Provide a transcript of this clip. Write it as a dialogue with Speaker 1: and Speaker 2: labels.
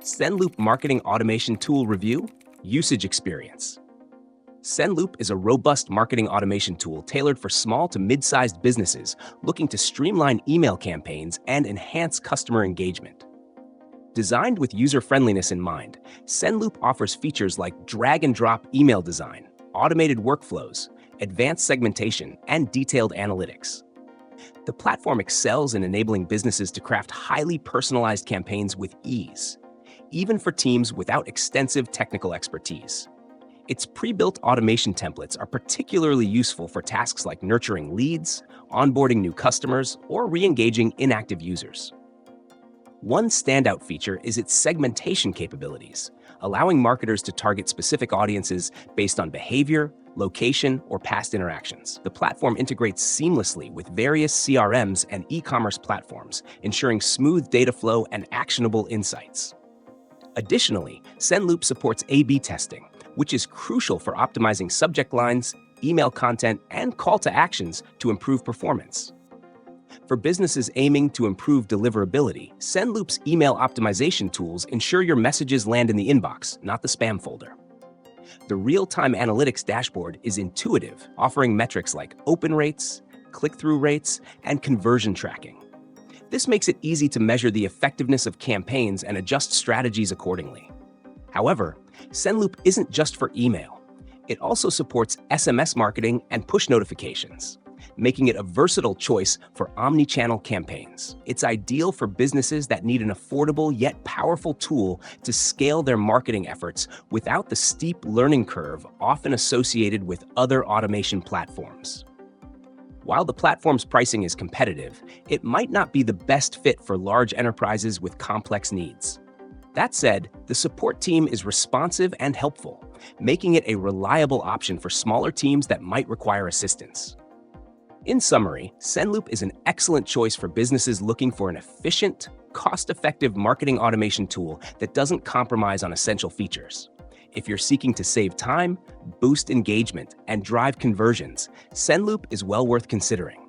Speaker 1: Sendloop Marketing Automation Tool Review, Usage Experience. Sendloop is a robust marketing automation tool tailored for small to mid-sized businesses looking to streamline email campaigns and enhance customer engagement. Designed with user-friendliness in mind, Sendloop offers features like drag-and-drop email design, automated workflows, advanced segmentation, and detailed analytics. The platform excels in enabling businesses to craft highly personalized campaigns with ease, even for teams without extensive technical expertise. Its pre-built automation templates are particularly useful for tasks like nurturing leads, onboarding new customers, or re-engaging inactive users. One standout feature is its segmentation capabilities, allowing marketers to target specific audiences based on behavior, location, or past interactions. The platform integrates seamlessly with various CRMs and e-commerce platforms, ensuring smooth data flow and actionable insights. Additionally, Sendloop supports A/B testing, which is crucial for optimizing subject lines, email content, and call to actions to improve performance. For businesses aiming to improve deliverability, Sendloop's email optimization tools ensure your messages land in the inbox, not the spam folder. The real-time analytics dashboard is intuitive, offering metrics like open rates, click-through rates, and conversion tracking. This makes it easy to measure the effectiveness of campaigns and adjust strategies accordingly. However, Sendloop isn't just for email. It also supports SMS marketing and push notifications, making it a versatile choice for omni-channel campaigns. It's ideal for businesses that need an affordable yet powerful tool to scale their marketing efforts without the steep learning curve often associated with other automation platforms. While the platform's pricing is competitive, it might not be the best fit for large enterprises with complex needs. That said, the support team is responsive and helpful, making it a reliable option for smaller teams that might require assistance. In summary, Sendloop is an excellent choice for businesses looking for an efficient, cost-effective marketing automation tool that doesn't compromise on essential features. If you're seeking to save time, boost engagement, and drive conversions, Sendloop is well worth considering.